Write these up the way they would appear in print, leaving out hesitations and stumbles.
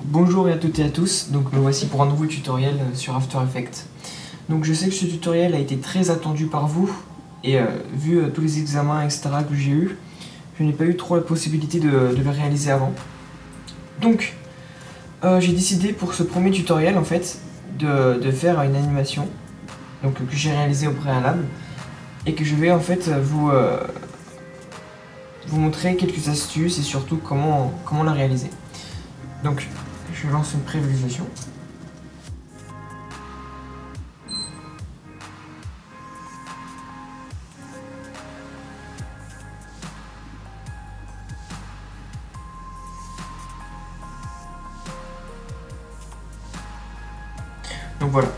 Bonjour à toutes et à tous, donc me voici pour un nouveau tutoriel sur After Effects. Donc je sais que ce tutoriel a été très attendu par vous, et vu tous les examens etc. que j'ai eu, je n'ai pas eu trop la possibilité de le réaliser avant. Donc j'ai décidé pour ce premier tutoriel en fait de faire une animation donc, que j'ai réalisée au préalable, et que je vais en fait vous montrer quelques astuces et surtout comment la réaliser. Donc je lance une prévisualisation. Donc voilà.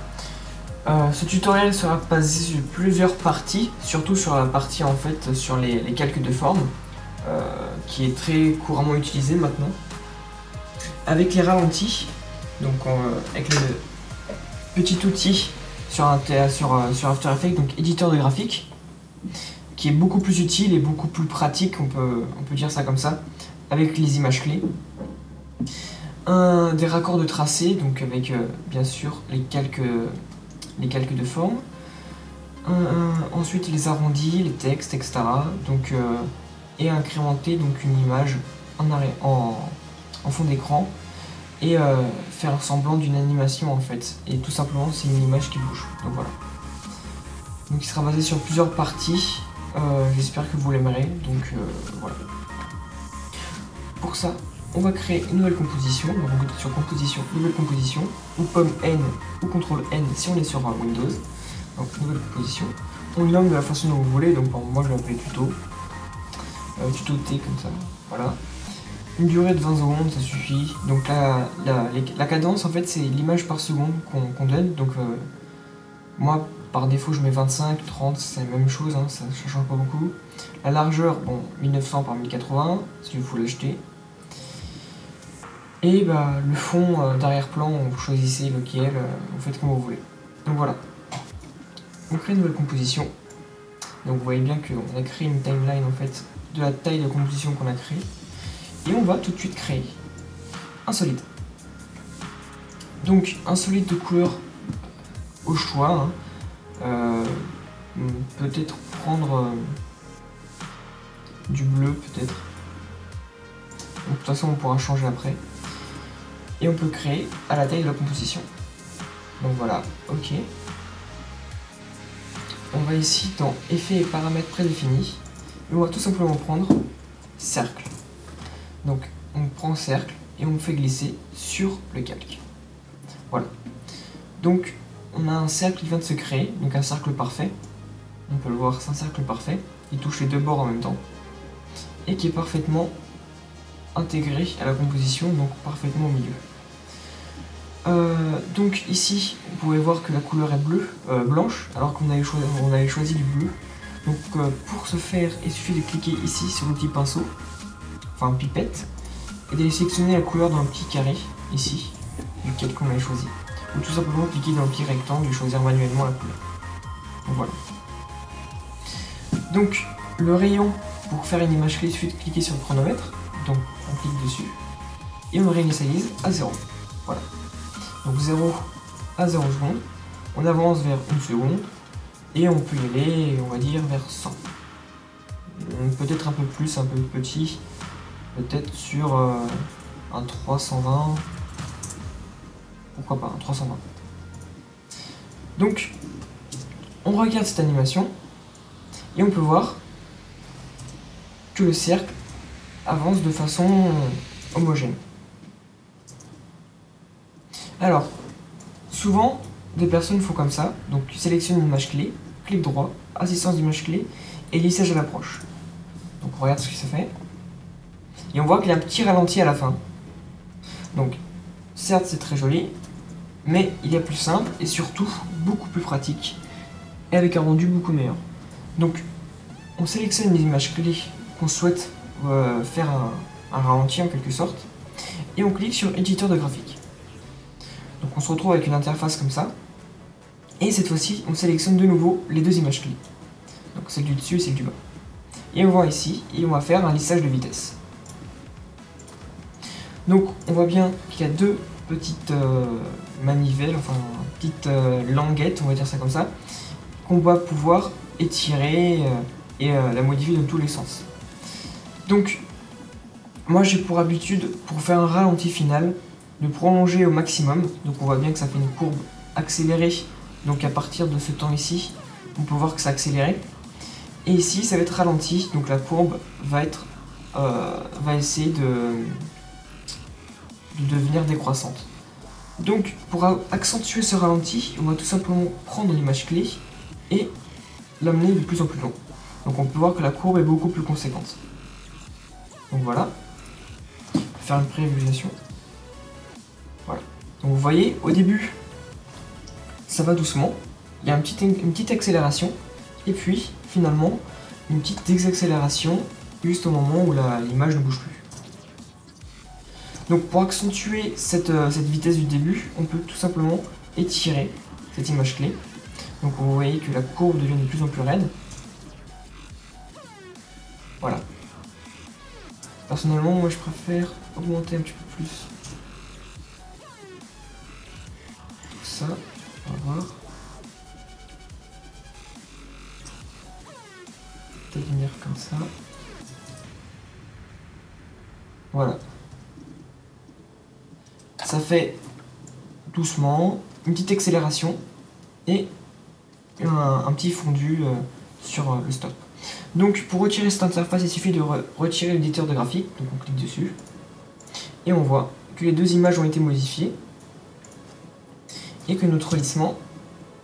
Ce tutoriel sera basé sur plusieurs parties, surtout sur la partie en fait sur les calques de forme, qui est très couramment utilisée maintenant. Avec les ralentis, donc avec le petit outil sur After Effects, donc éditeur de graphique, qui est beaucoup plus utile et beaucoup plus pratique, on peut dire ça comme ça, avec les images clés. Des raccords de tracé, donc avec bien sûr les calques de forme. Ensuite les arrondis, les textes, etc. Donc, et incrémenter donc une image en fond d'écran et faire semblant d'une animation en fait. Et tout simplement c'est une image qui bouge. Donc voilà. Donc il sera basé sur plusieurs parties. J'espère que vous l'aimerez. Donc voilà. Pour ça, on va créer une nouvelle composition. Donc on clique sur composition, nouvelle composition, ou pomme N ou CTRL N si on est sur Windows. Donc nouvelle composition. On le nomme de la façon dont vous voulez. Donc moi je vais l'appeler tuto. Tuto T comme ça. Voilà. Une durée de 20 secondes, ça suffit. Donc la cadence en fait c'est l'image par seconde qu'on donne. Donc moi par défaut je mets 25, 30, c'est la même chose, hein, ça change pas beaucoup. La largeur, bon 1900 par 1080, si vous voulez l'acheter. Et bah, le fond d'arrière-plan, vous choisissez lequel, vous faites comme vous voulez. Donc voilà. On crée une nouvelle composition. Donc vous voyez bien qu'on a créé une timeline en fait de la taille de composition qu'on a créée. Et on va tout de suite créer un solide. Donc un solide de couleur au choix. Hein. Peut-être prendre du bleu peut-être. De toute façon on pourra changer après. Et on peut créer à la taille de la composition. Donc voilà, ok. On va ici dans effets et paramètres prédéfinis. Et on va tout simplement prendre cercle. Donc on prend cercle et on fait glisser sur le calque. Voilà. Donc on a un cercle qui vient de se créer, donc un cercle parfait. On peut le voir, c'est un cercle parfait. Il touche les deux bords en même temps. Et qui est parfaitement intégré à la composition, donc parfaitement au milieu. Donc ici, vous pouvez voir que la couleur est blanche, alors qu'on avait choisi du bleu. Donc pour ce faire, il suffit de cliquer ici sur l'outil pinceau, enfin pipette, et d'aller sélectionner la couleur dans le petit carré, ici, duquel qu'on avait choisi. Ou tout simplement cliquer dans le petit rectangle et choisir manuellement la couleur. Donc voilà. Donc le rayon, pour faire une image clé, il suffit de cliquer sur le chronomètre, donc on clique dessus, et on réinitialise à 0. Voilà. Donc 0 à 0 secondes, on avance vers 1 seconde, et on peut y aller, on va dire, vers 100. Peut-être un peu plus, un peu petit, peut-être sur un 320, pourquoi pas, un 320. Donc, on regarde cette animation, et on peut voir que le cercle avance de façon homogène. Alors, souvent, des personnes font comme ça, donc tu sélectionnes une image clé, clic droit, assistance d'image clé, et lissage à l'approche. Donc on regarde ce que ça fait. Et on voit qu'il y a un petit ralenti à la fin. Donc, certes c'est très joli, mais il y a plus simple, et surtout beaucoup plus pratique, et avec un rendu beaucoup meilleur. Donc, on sélectionne les images clés qu'on souhaite faire un ralenti en quelque sorte, et on clique sur éditeur de graphique. Donc on se retrouve avec une interface comme ça, et cette fois-ci on sélectionne de nouveau les deux images clés, donc celle du dessus et celle du bas, et on va ici et on va faire un lissage de vitesse. Donc on voit bien qu'il y a deux petites manivelles, enfin petites languettes, on va dire ça comme ça, qu'on va pouvoir étirer et la modifier dans tous les sens. Donc moi j'ai pour habitude, pour faire un ralenti final, de prolonger au maximum. Donc on voit bien que ça fait une courbe accélérée. Donc à partir de ce temps ici, on peut voir que ça a accéléré. Et ici ça va être ralenti, donc la courbe va essayer de devenir décroissante. Donc pour accentuer ce ralenti, on va tout simplement prendre l'image clé et l'amener de plus en plus long. Donc on peut voir que la courbe est beaucoup plus conséquente. Donc voilà, on peut faire une prévisualisation. Voilà. Donc vous voyez, au début, ça va doucement, il y a une petite accélération, et puis finalement, une petite désaccélération juste au moment où l'image ne bouge plus. Donc pour accentuer cette vitesse du début, on peut tout simplement étirer cette image clé. Donc vous voyez que la courbe devient de plus en plus raide. Voilà. Personnellement, moi je préfère augmenter un petit peu plus. Ça, on va voir. Peut-être venir comme ça. Voilà. Ça fait doucement, une petite accélération et un petit fondu sur le stop. Donc pour retirer cette interface, il suffit de retirer l'éditeur de graphique, donc on clique dessus, et on voit que les deux images ont été modifiées, et que notre lissement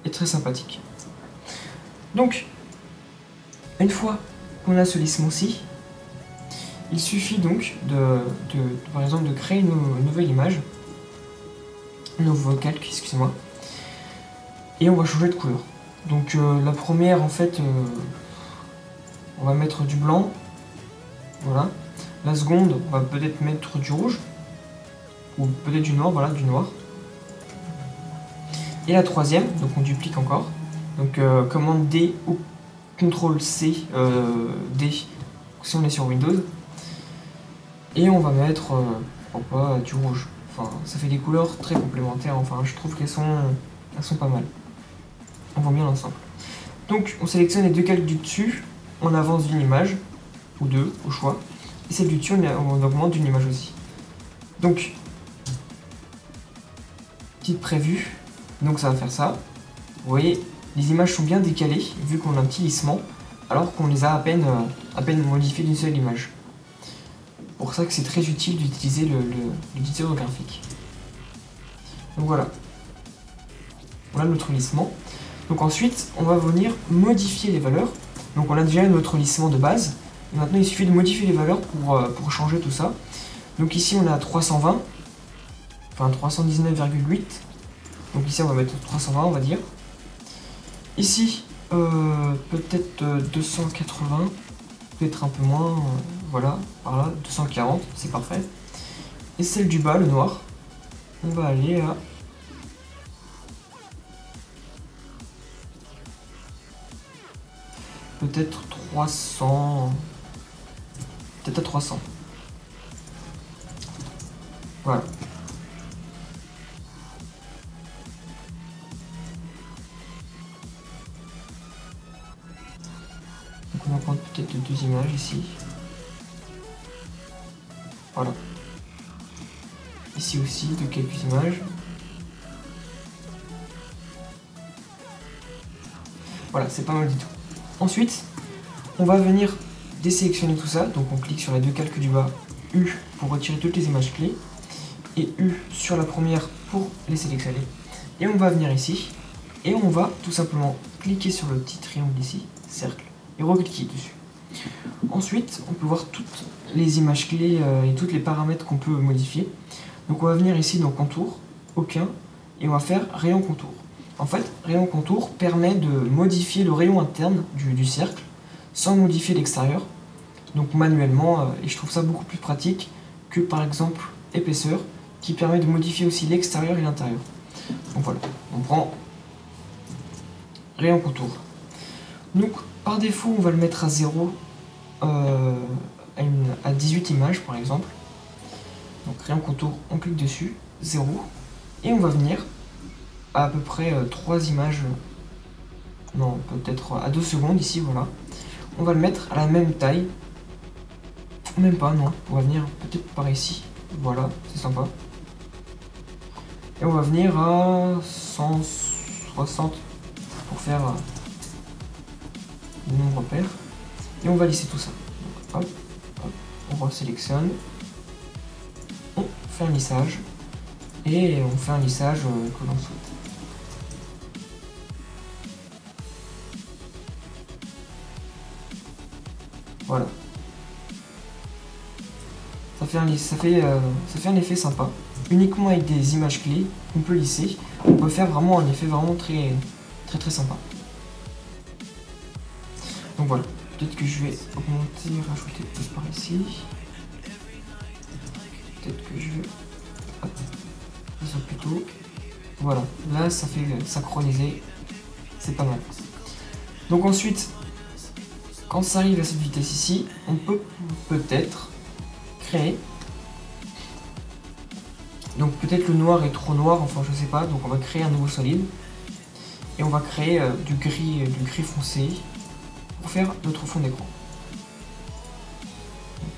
est très sympathique. Donc, une fois qu'on a ce lissement-ci, il suffit donc par exemple de créer une nouvelle image, un nouveau calque, excusez-moi, et on va changer de couleur. Donc la première, en fait, on va mettre du blanc, voilà. La seconde, on va peut-être mettre du rouge, ou peut-être du noir, voilà, du noir. Et la troisième, donc on duplique encore, donc commande D ou CTRL C, D, si on est sur Windows. Et on va mettre, pourquoi pas, du rouge. Enfin, ça fait des couleurs très complémentaires, enfin je trouve qu'elles sont pas mal. On voit bien l'ensemble. Donc on sélectionne les deux calques du dessus, on avance d'une image, ou deux, au choix. Et celle du dessus, on augmente d'une image aussi. Donc, petite prévue, donc ça va faire ça. Vous voyez, les images sont bien décalées, vu qu'on a un petit lissement, alors qu'on les a à peine modifiées d'une seule image. Pour ça que c'est très utile d'utiliser l'éditeur graphique. Donc voilà. Voilà notre lissement. Donc ensuite, on va venir modifier les valeurs. Donc on a déjà notre lissement de base. Et maintenant, il suffit de modifier les valeurs pour changer tout ça. Donc ici, on a 320. Enfin, 319,8. Donc ici, on va mettre 320, on va dire. Ici, peut-être 280. Peut-être un peu moins. Voilà, par là, 240, c'est parfait. Et celle du bas, le noir, on va aller à... peut-être 300... peut-être à 300. Voilà. Donc on va prendre peut-être deux images ici. Voilà. Ici aussi, de quelques images. Voilà, c'est pas mal du tout. Ensuite, on va venir désélectionner tout ça. Donc on clique sur les deux calques du bas, U pour retirer toutes les images clés, et U sur la première pour les sélectionner. Et on va venir ici, et on va tout simplement cliquer sur le petit triangle ici, cercle, et recliquer dessus. Ensuite, on peut voir toutes les images clés et tous les paramètres qu'on peut modifier. Donc on va venir ici dans contour, aucun, et on va faire rayon contour. En fait, rayon contour permet de modifier le rayon interne du cercle sans modifier l'extérieur, donc manuellement, et je trouve ça beaucoup plus pratique que par exemple épaisseur, qui permet de modifier aussi l'extérieur et l'intérieur. Donc voilà, on prend rayon contour. Donc par défaut, on va le mettre à 0, à 18 images par exemple. Donc créer un contour, on clique dessus, 0. Et on va venir à peu près 3 images, non peut-être à 2 secondes ici, voilà. On va le mettre à la même taille, même pas, non, on va venir peut-être par ici, voilà, c'est sympa. Et on va venir à 160 pour faire le nombre pair. Et on va lisser tout ça. Donc, hop, hop, on resélectionne, on fait un lissage, et on fait un lissage que l'on souhaite. Voilà. Ça fait un effet sympa. Uniquement avec des images clés, on peut lisser. On peut faire vraiment un effet vraiment très sympa. Donc voilà. Peut-être que je vais augmenter, rajouter plus par ici. Peut-être que je vais... Hop. Ça plutôt. Voilà. Là, ça fait synchroniser. C'est pas mal. Donc ensuite, quand ça arrive à cette vitesse ici, on peut peut-être créer. Donc peut-être le noir est trop noir, enfin je sais pas, donc on va créer un nouveau solide. Et on va créer du gris foncé pour faire notre fond d'écran.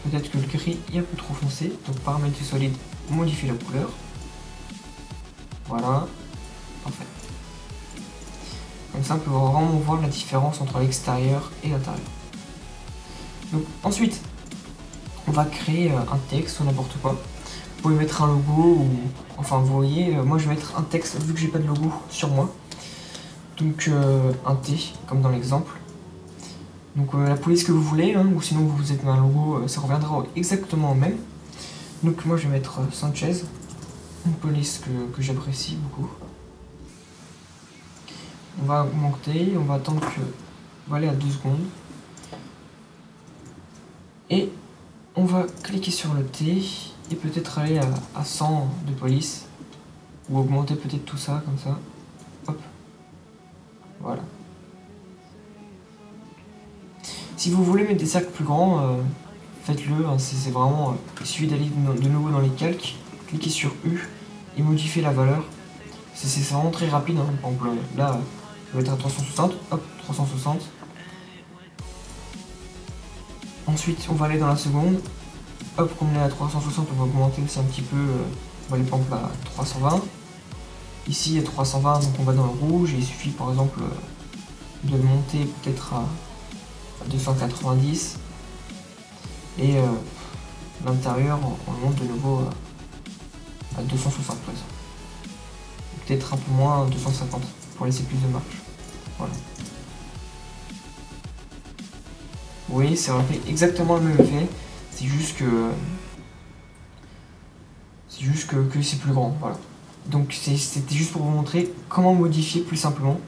Peut-être que le gris est un peu trop foncé, donc paramètres du solide, modifier la couleur. Voilà, parfait. Comme ça on peut vraiment voir la différence entre l'extérieur et l'intérieur. Donc ensuite, on va créer un texte ou n'importe quoi. Vous pouvez mettre un logo ou... Enfin vous voyez, moi je vais mettre un texte vu que j'ai pas de logo sur moi. Donc un T, comme dans l'exemple. Donc la police que vous voulez, hein, ou sinon vous êtes un logo, ça reviendra exactement au même. Donc moi je vais mettre Sanchez, une police que j'apprécie beaucoup. On va augmenter, on va attendre que... On va aller à 2 secondes. Et on va cliquer sur le T et peut-être aller à 100 de police. Ou augmenter peut-être tout ça, comme ça. Hop. Voilà. Si vous voulez mettre des cercles plus grands, faites-le. Hein, c'est vraiment... il suffit d'aller de nouveau dans les calques, cliquer sur U et modifier la valeur. C'est vraiment très rapide. Hein. Par exemple, là, je vais être à 360. Hop, 360. Ensuite, on va aller dans la seconde. Hop, comme on est à 360, on va augmenter aussi un petit peu. On va aller par exemple à 320. Ici, il y a 320, donc on va dans le rouge. Et il suffit par exemple de le monter peut-être à 290. Et l'intérieur, on le monte de nouveau à 260 par exemple. Peut-être un peu moins, 250, pour laisser plus de marge. Voilà. Vous voyez, ça fait exactement le même effet. C'est juste que c'est plus grand, voilà. Donc c'était juste pour vous montrer comment modifier plus simplement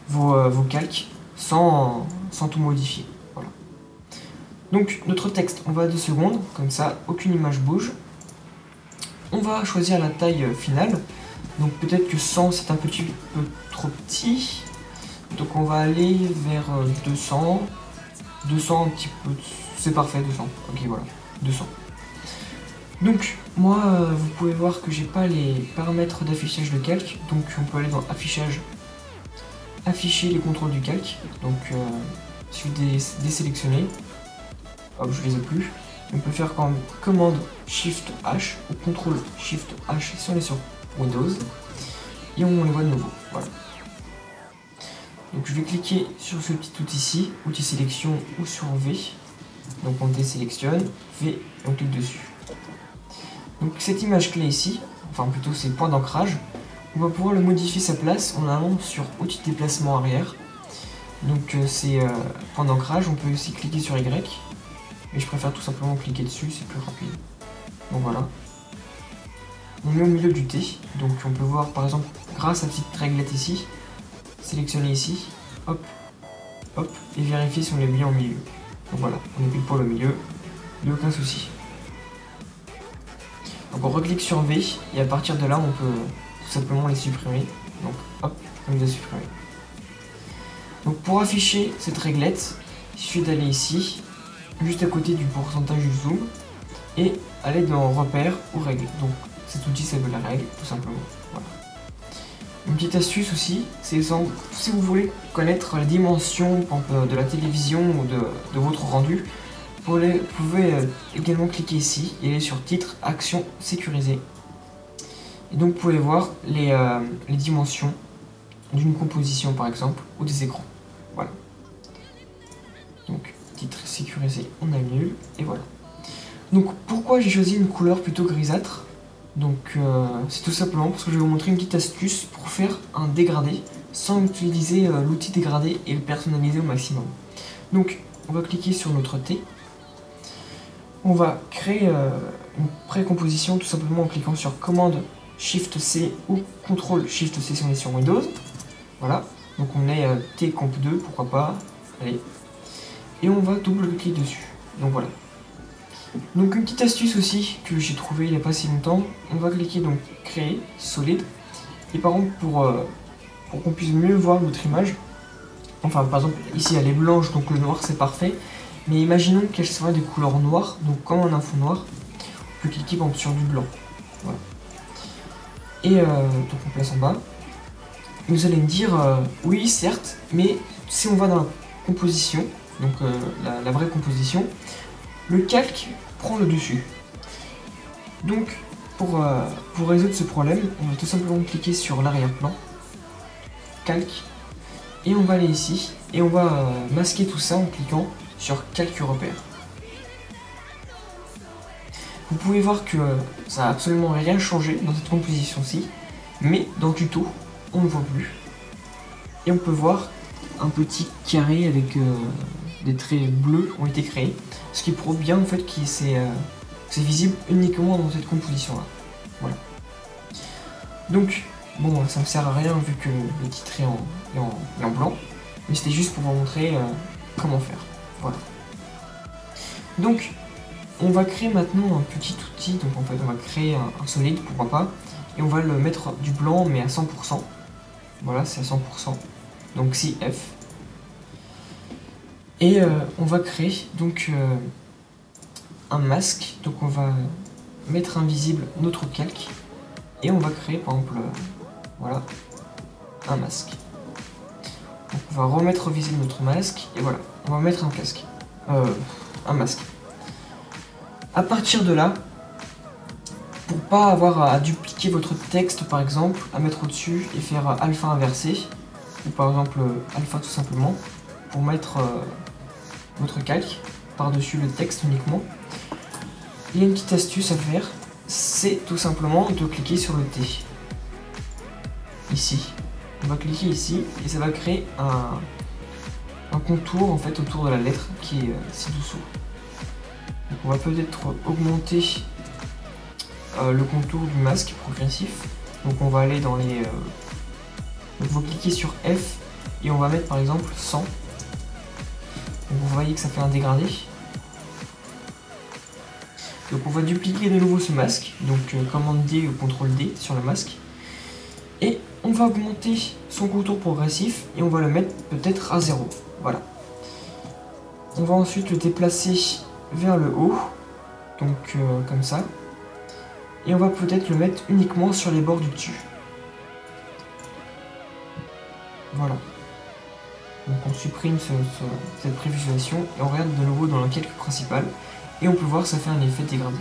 vos calques sans tout modifier. Voilà. Donc notre texte, on va à 2 secondes, comme ça aucune image bouge. On va choisir la taille finale. Donc peut-être que 100 c'est un petit peu trop petit. Donc on va aller vers 200. 200 un petit peu, c'est parfait 200. Ok voilà, 200. Donc moi vous pouvez voir que j'ai pas les paramètres d'affichage de calque. Donc on peut aller dans affichage, afficher les contrôles du calque. Donc il suffit de désélectionner. Hop, je les ai plus. On peut faire comme commande Shift H ou contrôle Shift H si on est sur Windows. Et on les voit de nouveau. Voilà. Donc je vais cliquer sur ce petit outil ici, outil sélection ou sur V. Donc on désélectionne, V et on clique dessus. Donc cette image clé ici, enfin plutôt ces points d'ancrage, on va pouvoir le modifier sa place en allant sur outil déplacement arrière. Donc ces points d'ancrage, on peut aussi cliquer sur Y. Mais je préfère tout simplement cliquer dessus, c'est plus rapide. Donc voilà. On met au milieu du T, donc on peut voir par exemple grâce à la petite réglette ici, sélectionner ici, hop, hop, et vérifier si on est bien au milieu. Donc voilà, on est pile poil au milieu, il n'y a aucun souci. Donc on reclique sur V, et à partir de là on peut tout simplement les supprimer. Donc hop, on les a supprimés. Donc pour afficher cette réglette, il suffit d'aller ici, juste à côté du pourcentage du zoom, et aller dans repères ou règles. Donc cet outil s'appelle la règle, tout simplement. Voilà. Une petite astuce aussi, c'est si vous voulez connaître les dimensions de la télévision ou de votre rendu, vous pouvez également cliquer ici et aller sur titre, action, sécurisée. Et donc vous pouvez voir les dimensions d'une composition par exemple, ou des écrans. Voilà. Donc titre sécurisé, on annule, et voilà. Donc pourquoi j'ai choisi une couleur plutôt grisâtre? Donc c'est tout simplement parce que je vais vous montrer une petite astuce pour faire un dégradé sans utiliser l'outil dégradé et le personnaliser au maximum. Donc on va cliquer sur notre T. On va créer une précomposition tout simplement en cliquant sur commande Shift C ou CTRL Shift C si on est sur Windows. Voilà, donc on est T comp 2, pourquoi pas, allez. Et on va double-cliquer dessus, donc voilà. Donc une petite astuce aussi que j'ai trouvé il n'y a pas si longtemps, on va cliquer donc créer, solide, et par exemple pour qu'on puisse mieux voir notre image, enfin par exemple ici elle est blanche donc le noir c'est parfait, mais imaginons qu'elle soit des couleurs noires, donc comme on a un fond noir, on peut cliquer par exemple sur du blanc, voilà. Et donc on place en bas, vous allez me dire oui certes, mais si on va dans la composition, donc la vraie composition, le calque prend le dessus. Donc pour résoudre ce problème, on va tout simplement cliquer sur l'arrière-plan, calque, et on va aller ici, et on va masquer tout ça en cliquant sur calque repère. Vous pouvez voir que ça n'a absolument rien changé dans cette composition-ci, mais dans le tuto, on ne voit plus. Et on peut voir un petit carré avec des traits bleus ont été créés, ce qui prouve bien en fait que c'est visible uniquement dans cette composition là. Voilà. Donc bon, ça ne me sert à rien vu que le titre est en blanc, mais c'était juste pour vous montrer comment faire. Voilà. Donc on va créer maintenant un petit outil, donc en fait on va créer un solide, pourquoi pas, et on va le mettre du blanc mais à 100%. Voilà, c'est à 100%. Donc si F. Et on va créer donc un masque, donc on va mettre invisible notre calque et on va créer par exemple voilà un masque. Donc on va remettre visible notre masque et voilà, on va mettre un casque, un masque. À partir de là, pour pas avoir à dupliquer votre texte par exemple, à mettre au-dessus et faire alpha inversé, ou par exemple alpha tout simplement, pour mettre votre calque par-dessus le texte uniquement, il y a une petite astuce à faire, c'est tout simplement de cliquer sur le T. Ici. On va cliquer ici et ça va créer un contour en fait autour de la lettre qui est ci-dessous. Donc on va peut-être augmenter le contour du masque progressif. Donc on va aller dans les... donc on va cliquer sur F et on va mettre par exemple 100. Donc vous voyez que ça fait un dégradé. Donc on va dupliquer de nouveau ce masque, donc commande D ou CTRL D sur le masque. Et on va augmenter son contour progressif et on va le mettre peut-être à 0. Voilà. On va ensuite le déplacer vers le haut, donc comme ça. Et on va peut-être le mettre uniquement sur les bords du dessus. Voilà. Donc on supprime cette prévisualisation et on regarde de nouveau dans le calque principal. Et on peut voir que ça fait un effet dégradé.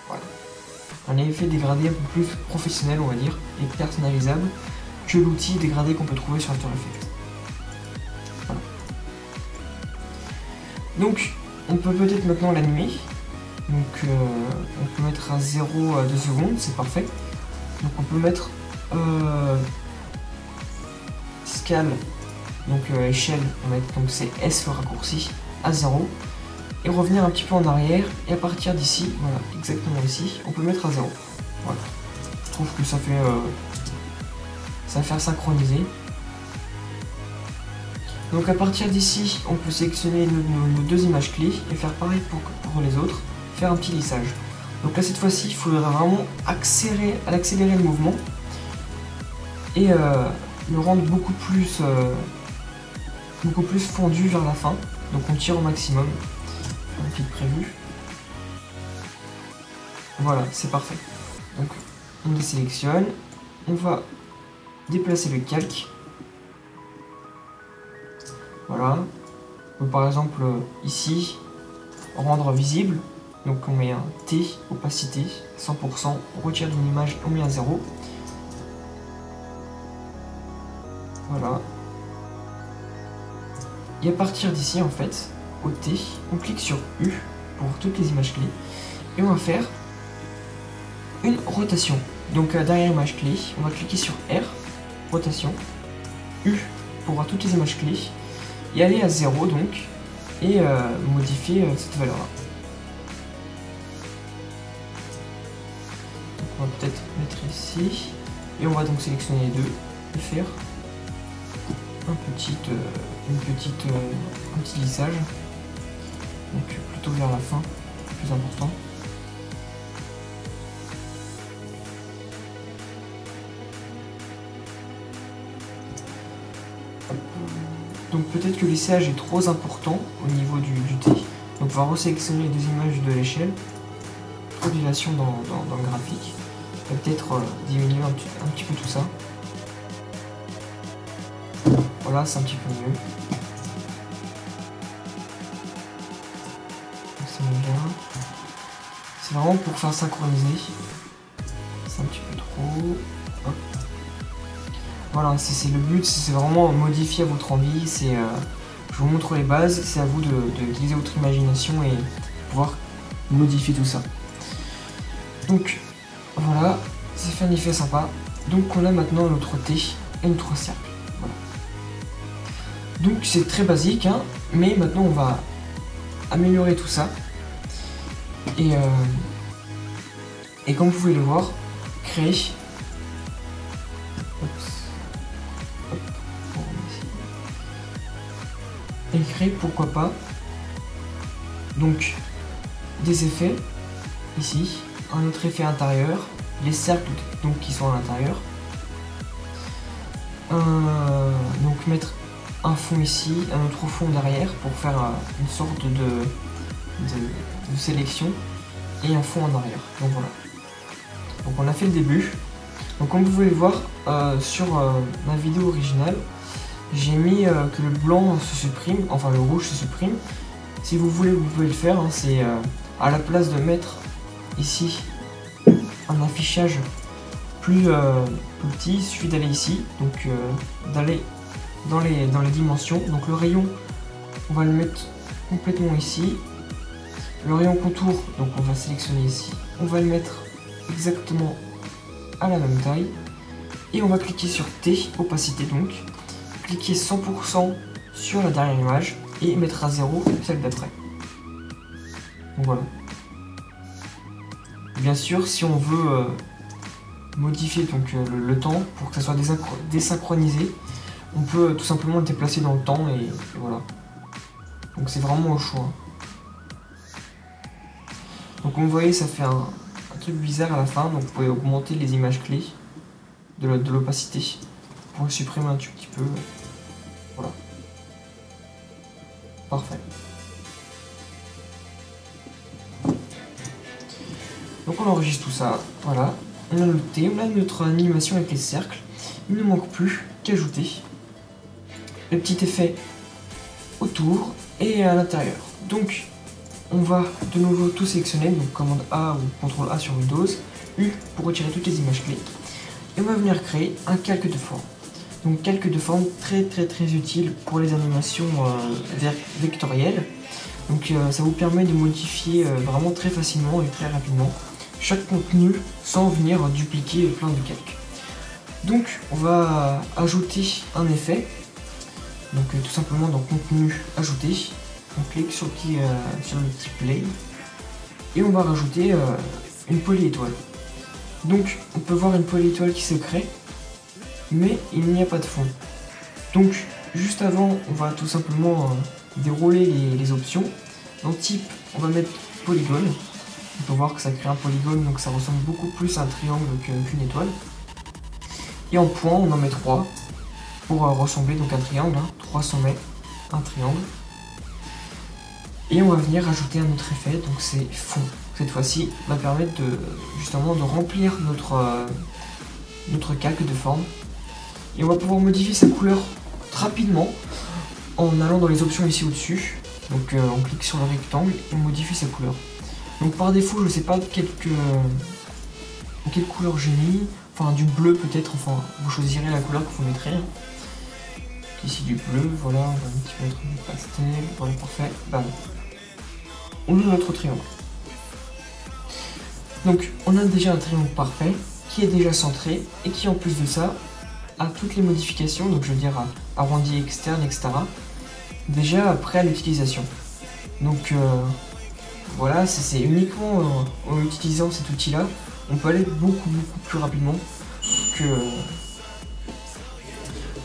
Voilà. Un effet dégradé un peu plus professionnel on va dire, et personnalisable que l'outil dégradé qu'on peut trouver sur After Effects. Voilà. Donc on peut peut-être maintenant l'animer. Donc on peut mettre à 0 à 2 secondes, c'est parfait. Donc on peut mettre scale, donc échelle, on va mettre donc c'est S le raccourci à 0. Et revenir un petit peu en arrière, et à partir d'ici, voilà, exactement ici, on peut mettre à 0. Voilà. Je trouve que ça fait ça va faire synchroniser. Donc à partir d'ici, on peut sélectionner nos deux images clés et faire pareil pour les autres, faire un petit lissage. Donc là cette fois-ci, il faudra vraiment accélérer le mouvement et le rendre beaucoup plus fondu vers la fin. Donc on tire au maximum. Un petit prévu. Voilà, c'est parfait. Donc on désélectionne, on va déplacer le calque. Voilà. Donc, par exemple ici, rendre visible. Donc on met un T, opacité, 100%, on retire d'une image, on met un 0. Voilà. Et à partir d'ici, en fait, au T, on clique sur U pour toutes les images clés. Et on va faire une rotation. Donc derrière image clé, on va cliquer sur R, rotation, U pour voir toutes les images clés, et aller à 0 donc, et modifier cette valeur-là. On va peut-être mettre ici, et on va donc sélectionner les deux, et faire un petit lissage, donc plutôt vers la fin, plus important. Donc peut-être que le lissage est trop important au niveau du T, donc on va resélectionner les deux images de l'échelle, modulation dans le graphique, et peut-être diminuer un petit peu tout ça. Voilà, c'est un petit peu mieux. C'est bien. C'est vraiment pour faire synchroniser. C'est un petit peu trop. Hop. Voilà, c'est le but, c'est vraiment modifier à votre envie. Je vous montre les bases, c'est à vous d'utiliser votre imagination et pouvoir modifier tout ça. Donc voilà, ça fait un effet sympa. Donc on a maintenant notre T et notre cercle. Voilà. Donc c'est très basique, hein, mais maintenant on va améliorer tout ça. Et comme vous pouvez le voir, créer. Et créer, pourquoi pas, donc des effets ici, un autre effet intérieur, les cercles donc qui sont à l'intérieur, donc mettre un fond ici, un autre fond derrière pour faire une sorte de sélection et un fond en arrière. Donc voilà. Donc on a fait le début. Donc comme vous pouvez le voir sur ma vidéo originale, j'ai mis que le blanc se supprime, enfin le rouge se supprime. Si vous voulez, vous pouvez le faire. Hein, c'est à la place de mettre ici un affichage plus petit, il suffit d'aller ici, donc d'aller dans les dimensions. Donc le rayon, on va le mettre complètement ici. Le rayon contour, donc on va sélectionner ici. On va le mettre exactement à la même taille. Et on va cliquer sur T, opacité donc. Cliquer 100% sur la dernière image et mettre à 0 celle d'après. Donc voilà. Bien sûr, si on veut modifier donc, le temps pour que ça soit désynchronisé, on peut tout simplement le déplacer dans le temps et voilà. Donc c'est vraiment au choix. Donc comme vous voyez, ça fait un truc bizarre à la fin, donc vous pouvez augmenter les images clés de l'opacité pour supprimer un tout petit peu. Voilà. Parfait. Donc on enregistre tout ça, voilà. On a noté, on a notre animation avec les cercles. Il ne manque plus qu'ajouter le petit effet autour et à l'intérieur. Donc on va de nouveau tout sélectionner, donc commande A ou CTRL A sur Windows, U pour retirer toutes les images clés. Et on va venir créer un calque de forme. Donc calque de forme très utile pour les animations vectorielles. Donc ça vous permet de modifier vraiment très facilement et très rapidement chaque contenu sans venir dupliquer plein de calques. Donc on va ajouter un effet. Donc tout simplement dans contenu ajouter, on clique sur le petit play et on va rajouter une polyétoile. Donc on peut voir une polyétoile qui se crée, mais il n'y a pas de fond. Donc juste avant, on va tout simplement dérouler les options. Dans type, on va mettre polygone. On peut voir que ça crée un polygone, donc ça ressemble beaucoup plus à un triangle qu'une étoile. Et en point, on en met 3 pour ressembler donc à un triangle, hein, 3 sommets, un triangle. Et on va venir ajouter un autre effet, donc c'est fond. cette fois-ci va permettre de justement de remplir notre calque de forme. Et on va pouvoir modifier sa couleur rapidement en allant dans les options ici au-dessus. Donc on clique sur le rectangle et on modifie sa couleur. Donc par défaut, je ne sais pas quelle couleur j'ai mis. Enfin du bleu peut-être, enfin vous choisirez la couleur que vous mettrez. Ici du bleu, voilà, on va un petit peu mettre du pastel, voilà parfait, bam. On ouvre notre triangle. Donc on a déjà un triangle parfait qui est déjà centré et qui en plus de ça a toutes les modifications, donc je veux dire arrondi externe, etc. déjà prêt à l'utilisation. Donc voilà, c'est uniquement en utilisant cet outil là, on peut aller beaucoup plus rapidement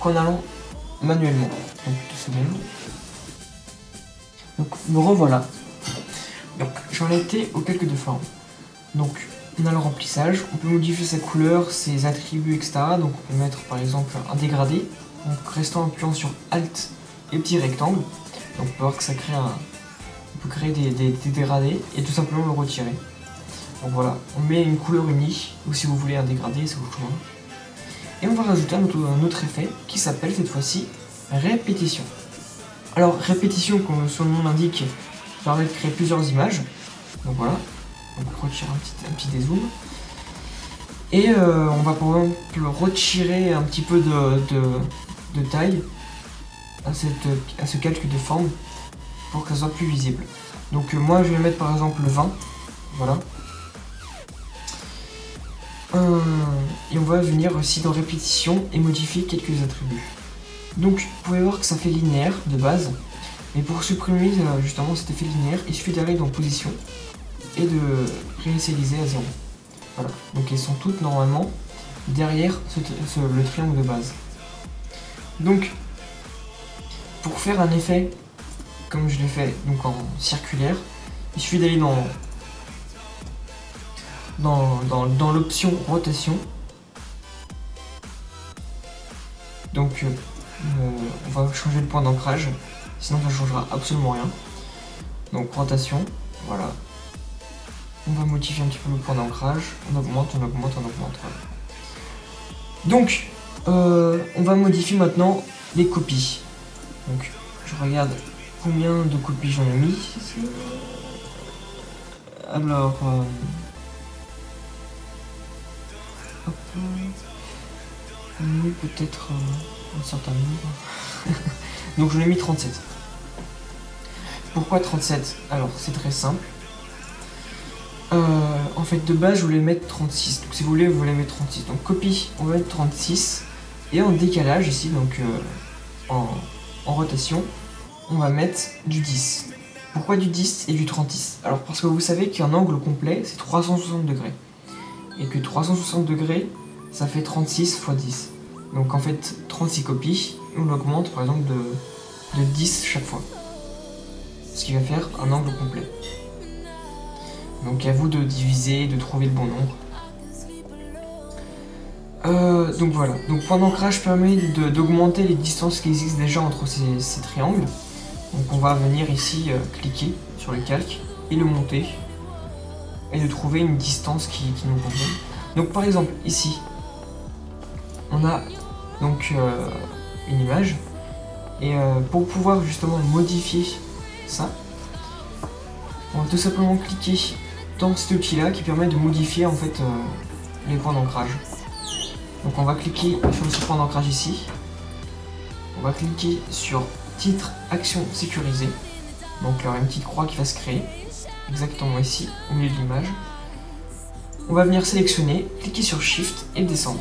qu'en allant manuellement. Donc 2 secondes. Donc me revoilà. Donc j'en ai été au calque de forme. Donc on a le remplissage, on peut modifier sa couleur, ses attributs, etc. Donc on peut mettre par exemple un dégradé, donc restant appuyant sur Alt et petit rectangle. Donc on peut voir que ça crée on peut créer des dégradés et tout simplement le retirer. Donc voilà, on met une couleur unie, ou si vous voulez un dégradé, c'est au choix. Et on va rajouter un autre effet qui s'appelle cette fois-ci répétition. Alors répétition, comme son nom l'indique, permet de créer plusieurs images. Donc voilà, on va retirer un petit dézoom. Et on va par exemple retirer un petit peu de taille à ce calque de forme pour que ça soit plus visible. Donc moi je vais mettre par exemple le 20, voilà. Et on va venir aussi dans répétition et modifier quelques attributs. Donc vous pouvez voir que ça fait linéaire de base, mais pour supprimer justement cet effet linéaire, il suffit d'aller dans position et de réinitialiser à 0. Voilà, donc elles sont toutes normalement derrière le triangle de base. Donc pour faire un effet comme je l'ai fait donc en circulaire, il suffit d'aller dans l'option rotation. Donc on va changer le point d'ancrage, sinon ça ne changera absolument rien. Donc rotation, voilà. On va modifier un petit peu le point d'ancrage, on augmente. Voilà. Donc on va modifier maintenant les copies. Donc je regarde combien de copies j'en ai mis. Alors on a mis peut-être un certain nombre. Donc j'en ai mis 37. Pourquoi 37? Alors c'est très simple. En fait de base je voulais mettre 36. Donc si vous voulez mettre 36. Donc copie, on va mettre 36. Et en décalage ici, donc en rotation, on va mettre du 10. Pourquoi du 10 et du 36? Alors parce que vous savez qu'un angle complet c'est 360 degrés. Et que 360 degrés ça fait 36 x 10. Donc en fait 36 copies, on augmente par exemple de 10 chaque fois. Ce qui va faire un angle complet. Donc à vous de diviser, de trouver le bon nombre. Donc voilà, donc point d'ancrage permet d'augmenter les distances qui existent déjà entre ces triangles. Donc on va venir ici cliquer sur le calque et le monter et de trouver une distance qui nous convient. Donc par exemple ici on a donc une image et pour pouvoir justement modifier ça, on va tout simplement cliquer dans cet outil là qui permet de modifier en fait les points d'ancrage. Donc on va cliquer sur ce point d'ancrage ici, on va cliquer sur titre action sécurisée, donc il y aura une petite croix qui va se créer exactement ici au milieu de l'image. On va venir sélectionner, cliquer sur Shift et descendre.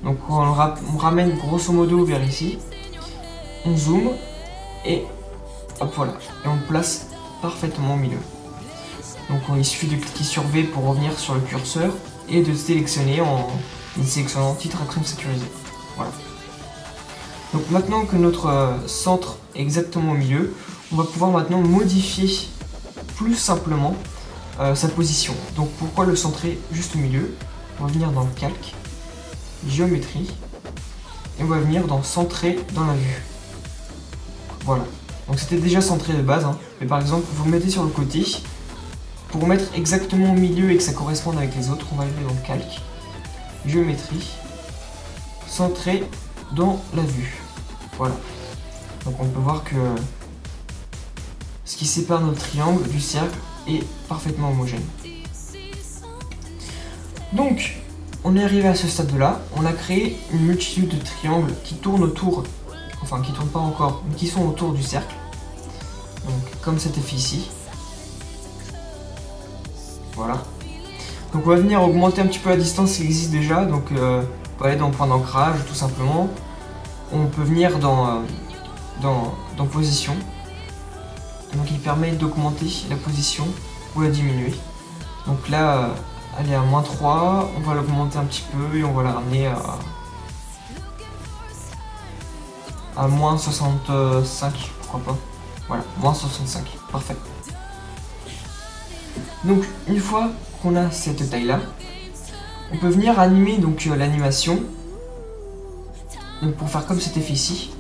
Donc on ramène grosso modo vers ici, on zoome et hop voilà, et on le place parfaitement au milieu. Donc il suffit de cliquer sur V pour revenir sur le curseur et de sélectionner en sélectionnant titre action sécurisée. Voilà. Donc maintenant que notre centre est exactement au milieu, on va pouvoir maintenant modifier plus simplement sa position. Donc pourquoi le centrer juste au milieu? On va venir dans le calque, géométrie, et on va venir dans centrer dans la vue. Voilà. Donc c'était déjà centré de base, hein. Mais par exemple vous le mettez sur le côté, pour mettre exactement au milieu et que ça corresponde avec les autres, on va aller dans calque, géométrie, centrer dans la vue. Voilà. Donc on peut voir que ce qui sépare notre triangle du cercle est parfaitement homogène. Donc, on est arrivé à ce stade-là, on a créé une multitude de triangles qui tournent autour, enfin qui tournent pas encore, mais qui sont autour du cercle. Donc, comme cet effet ici. Voilà. Donc on va venir augmenter un petit peu la distance qui existe déjà, donc on peut aller dans le point d'ancrage tout simplement. On peut venir dans position. Donc il permet d'augmenter la position ou la diminuer. Donc là, elle est à -3, on va l'augmenter un petit peu et on va la ramener à -65, pourquoi pas. Voilà, -65, parfait. Donc une fois qu'on a cette taille là, on peut venir animer donc l'animation. Donc pour faire comme cet effet ici.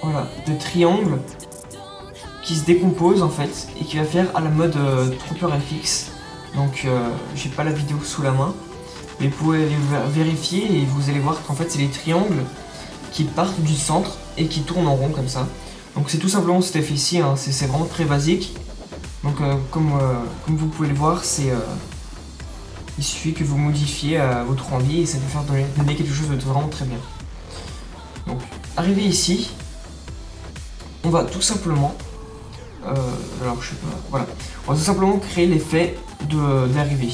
Voilà, de triangle qui se décompose en fait et qui va faire à la mode Trooper FX. Donc j'ai pas la vidéo sous la main, mais vous pouvez aller vérifier et vous allez voir qu'en fait c'est les triangles qui partent du centre et qui tournent en rond comme ça. Donc c'est tout simplement cet effet ici, hein. C'est vraiment très basique. Donc comme vous pouvez le voir, il suffit que vous modifiez à votre envie et ça peut faire donner quelque chose de vraiment très bien. Donc arrivé ici, on va tout simplement, alors je sais pas, voilà, on va tout simplement créer l'effet d'arrivée.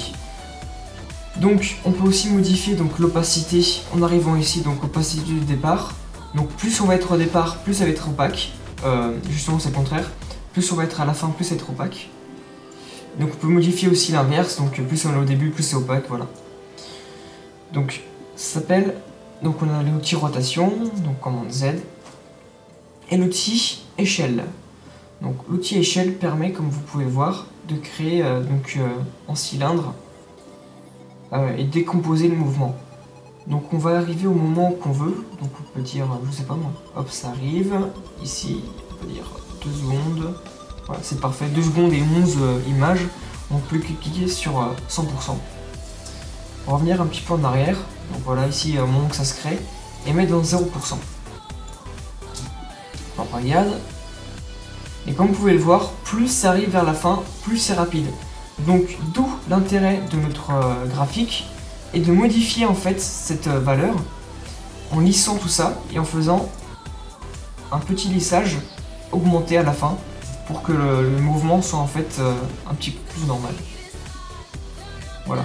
Donc on peut aussi modifier donc l'opacité en arrivant ici, donc opacité du départ. Donc plus on va être au départ, plus ça va être opaque. Justement c'est le contraire. Plus on va être à la fin, plus ça va être opaque. Donc on peut modifier aussi l'inverse, donc plus on est au début, plus c'est opaque, voilà. Donc ça s'appelle, donc on a l'outil rotation, donc commande Z, et l'outil échelle. Donc l'outil échelle permet, comme vous pouvez le voir, de créer en cylindre et décomposer le mouvement. Donc on va arriver au moment qu'on veut, donc on peut dire, je sais pas moi, hop ça arrive, ici, on peut dire 2 secondes, voilà c'est parfait, 2 secondes et 11 images, on peut cliquer sur 100%. On va revenir un petit peu en arrière, donc voilà ici au moment que ça se crée, et mettre dans 0%. On regarde, et comme vous pouvez le voir, plus ça arrive vers la fin, plus c'est rapide. Donc d'où l'intérêt de notre graphique, et de modifier en fait cette valeur en lissant tout ça et en faisant un petit lissage augmenté à la fin pour que le mouvement soit en fait un petit peu plus normal. Voilà.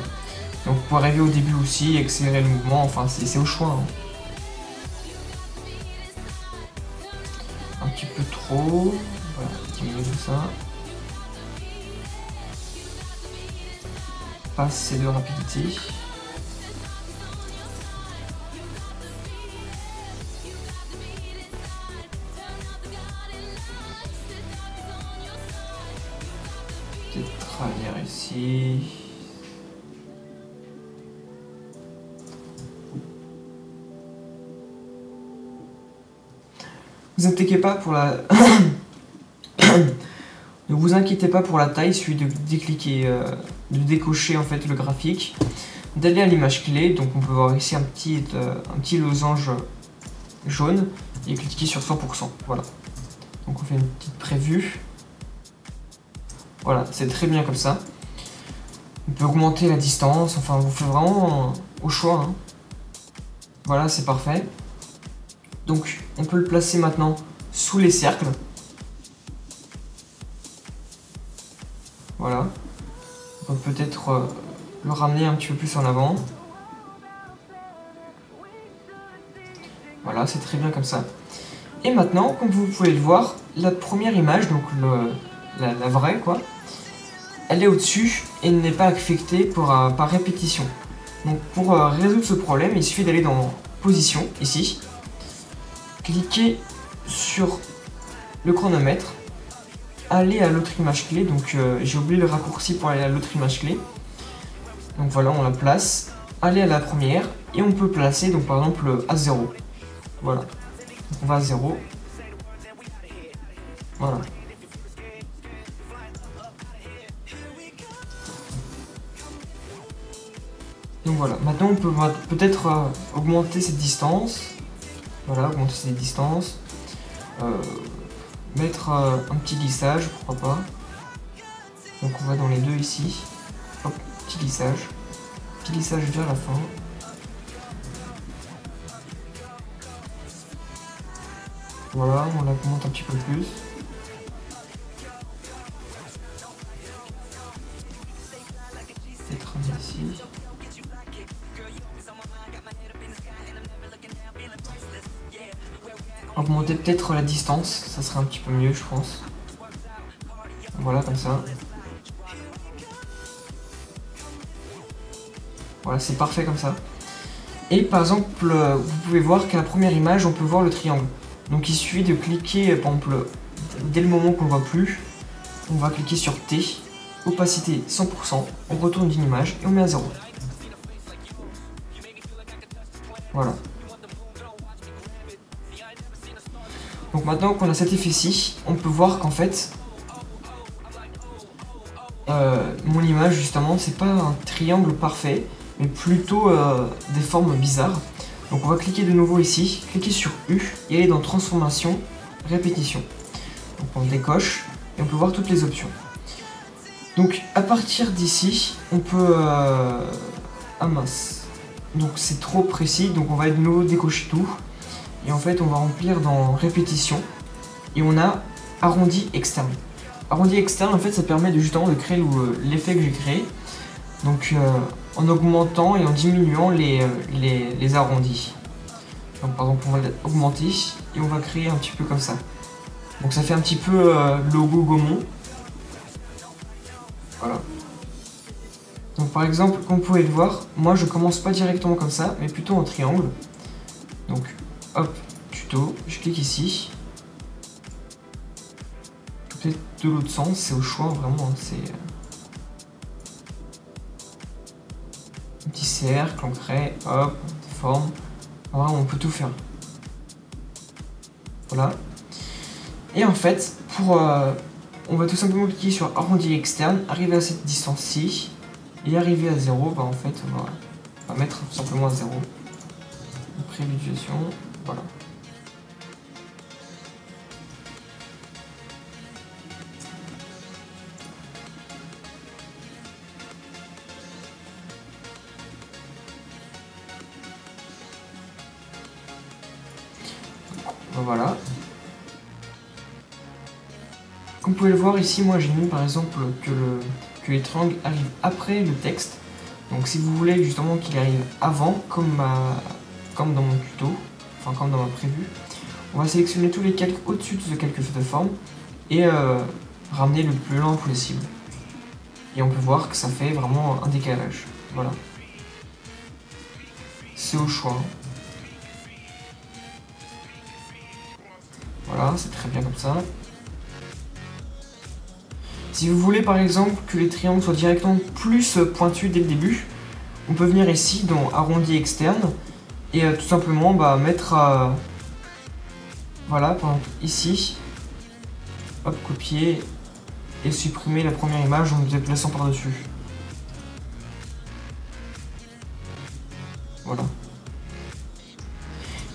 Donc pour arriver au début aussi, accélérer le mouvement, enfin c'est au choix. Hein. Un petit peu trop. Voilà, diminuer tout ça. Pas assez de rapidité. Travers ici. Vous inquiétez pas pour la ne vous inquiétez pas pour la taille, il suffit de décliquer, de décocher en fait le graphique, d'aller à l'image clé, donc on peut voir ici un petit losange jaune et cliquer sur 100%, voilà. Donc on fait une petite prévue. Voilà, c'est très bien comme ça. On peut augmenter la distance, enfin vous faites vraiment au choix. Hein. Voilà, c'est parfait. Donc on peut le placer maintenant sous les cercles. Voilà. On peut peut-être le ramener un petit peu plus en avant. Voilà, c'est très bien comme ça. Et maintenant, comme vous pouvez le voir, la première image, donc la vraie quoi, elle est au-dessus et n'est pas affectée par répétition. Donc pour résoudre ce problème, il suffit d'aller dans position, ici, cliquer sur le chronomètre, aller à l'autre image clé, donc j'ai oublié le raccourci pour aller à l'autre image clé. Donc voilà, on la place, aller à la première, et on peut placer, donc par exemple à 0. Voilà, donc on va à 0. Voilà. Donc voilà, maintenant on peut peut-être augmenter cette distance. Voilà, augmenter cette distance. Mettre un petit lissage, pourquoi pas. Donc on va dans les deux ici. Hop, petit lissage. Petit lissage vers la fin. Voilà, on augmente un petit peu plus. Peut-être ici. Augmenter peut-être la distance, ça serait un petit peu mieux je pense. Voilà, comme ça. Voilà, c'est parfait comme ça. Et par exemple, vous pouvez voir qu'à la première image, on peut voir le triangle. Donc il suffit de cliquer, par exemple, dès le moment qu'on ne voit plus, on va cliquer sur T, opacité 100%, on retourne d'une image et on met à 0. Voilà. Donc maintenant qu'on a cet effet-ci, on peut voir qu'en fait, mon image justement, c'est pas un triangle parfait, mais plutôt des formes bizarres. Donc on va cliquer de nouveau ici, cliquer sur U et aller dans Transformation, Répétition. Donc on décoche et on peut voir toutes les options. Donc à partir d'ici, on peut... Ah mince. Donc c'est trop précis, donc on va de nouveau décocher tout. Et en fait on va remplir dans Répétition. Et on a Arrondi externe. Arrondi externe, en fait ça permet justement de créer l'effet que j'ai créé. Donc en augmentant et en diminuant les arrondis. Donc par exemple on va augmenter et on va créer un petit peu comme ça. Donc ça fait un petit peu logo Gaumont. Voilà. Donc par exemple, comme vous pouvez le voir, moi je commence pas directement comme ça, mais plutôt en triangle. Donc hop, tuto, je clique ici. Peut-être de l'autre sens, c'est au choix vraiment, c'est... Un petit cercle, on crée, hop, on déforme. Voilà, on peut tout faire. Voilà. Et en fait, on va tout simplement cliquer sur arrondi externe, arriver à cette distance-ci, et arriver à 0, bah en fait, on va mettre tout simplement à 0. Prévisualisation, voilà. Voilà. Comme vous pouvez le voir ici, moi j'ai mis par exemple que les triangles arrivent après le texte. Donc si vous voulez justement qu'il arrive avant, comme dans mon tuto, enfin comme dans ma prévue, on va sélectionner tous les calques au-dessus de ce calque de forme et ramener le plus lent possible. Et on peut voir que ça fait vraiment un décalage. Voilà. C'est au choix. Voilà, c'est très bien comme ça. Si vous voulez par exemple que les triangles soient directement plus pointus dès le début, on peut venir ici dans arrondi externe et tout simplement mettre voilà, par exemple ici, hop, copier et supprimer la première image en nous déplaçant par-dessus. Voilà.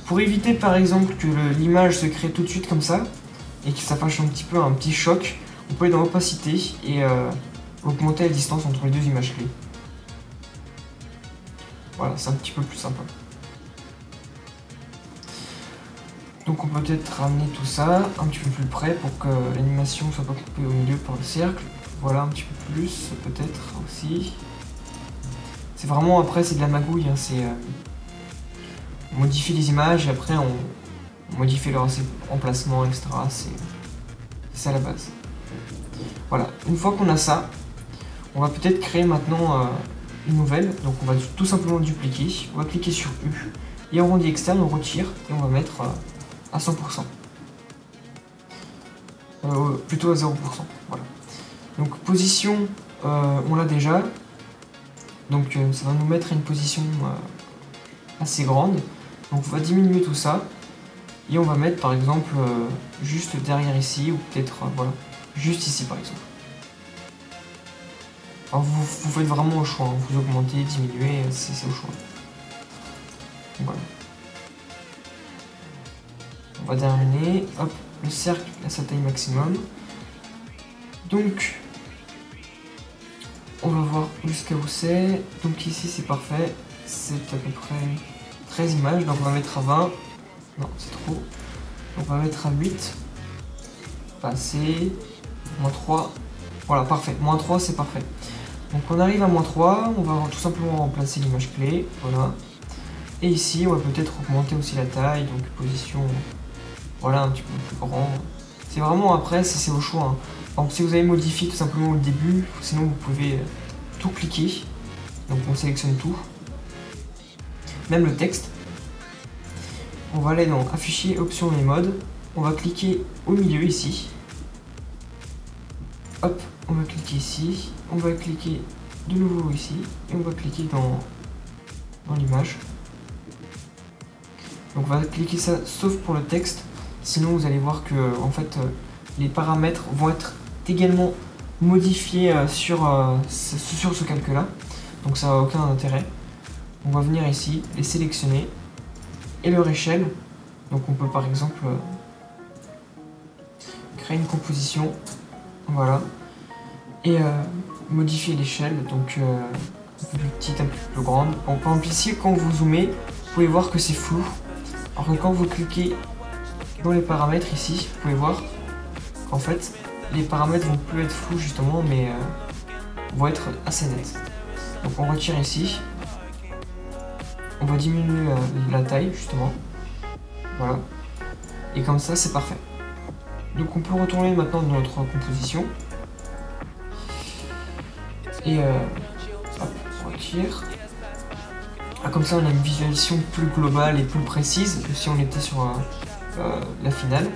Pour éviter par exemple que l'image se crée tout de suite comme ça et que ça fasse un petit choc, on peut aller dans opacité et augmenter la distance entre les deux images clés. Voilà, c'est un petit peu plus sympa. Donc on peut peut-être ramener tout ça un petit peu plus près pour que l'animation ne soit pas coupée au milieu par le cercle. Voilà, un petit peu plus peut-être aussi. C'est vraiment, après c'est de la magouille, hein, c'est... on modifie les images et après on modifie leur emplacement, etc. C'est ça la base. Voilà, une fois qu'on a ça, on va peut-être créer maintenant une nouvelle. Donc on va tout simplement dupliquer, on va cliquer sur U et arrondi externe, on retire et on va mettre à 100%. Plutôt à 0%. Voilà. Donc position, on l'a déjà. Donc ça va nous mettre à une position assez grande. Donc on va diminuer tout ça. Et on va mettre par exemple juste derrière ici, ou peut-être voilà, juste ici par exemple. Alors vous faites vraiment au choix, hein. Vous augmentez, diminuez, c'est au choix. Donc voilà. On va terminer, hop, le cercle à sa taille maximum. Donc, on va voir jusqu'à où c'est. Donc ici c'est parfait, c'est à peu près 13 images, donc on va mettre à 20. Non, c'est trop. Donc on va mettre à 8. Pas assez. Moins 3. Voilà, parfait. Moins 3, c'est parfait. Donc on arrive à moins 3, on va tout simplement remplacer l'image clé. Voilà. Et ici, on va peut-être augmenter aussi la taille, donc position, voilà, un petit peu plus grand. C'est vraiment après, c'est au choix, hein. Donc si vous avez modifié tout simplement au début, sinon vous pouvez tout cliquer. Donc on sélectionne tout. Même le texte. On va aller dans afficher, options et modes. On va cliquer au milieu ici. Hop, on va cliquer ici. On va cliquer de nouveau ici. Et on va cliquer dans l'image. Donc on va cliquer ça sauf pour le texte, sinon vous allez voir que en fait les paramètres vont être également modifiés sur ce calque là, donc ça n'a aucun intérêt. On va venir ici, les sélectionner et leur échelle, donc on peut par exemple créer une composition, voilà, et modifier l'échelle, donc un peu plus petite, un peu plus grande. Bon, par exemple ici quand vous zoomez, vous pouvez voir que c'est flou. Alors que quand vous cliquez dans les paramètres ici, vous pouvez voir qu'en fait les paramètres vont plus être flous justement, mais vont être assez nets. Donc on retire ici, on va diminuer la taille justement, voilà, et comme ça c'est parfait. Donc on peut retourner maintenant dans notre composition et hop, on retire. Ah, comme ça on a une visualisation plus globale et plus précise que si on était sur la finale.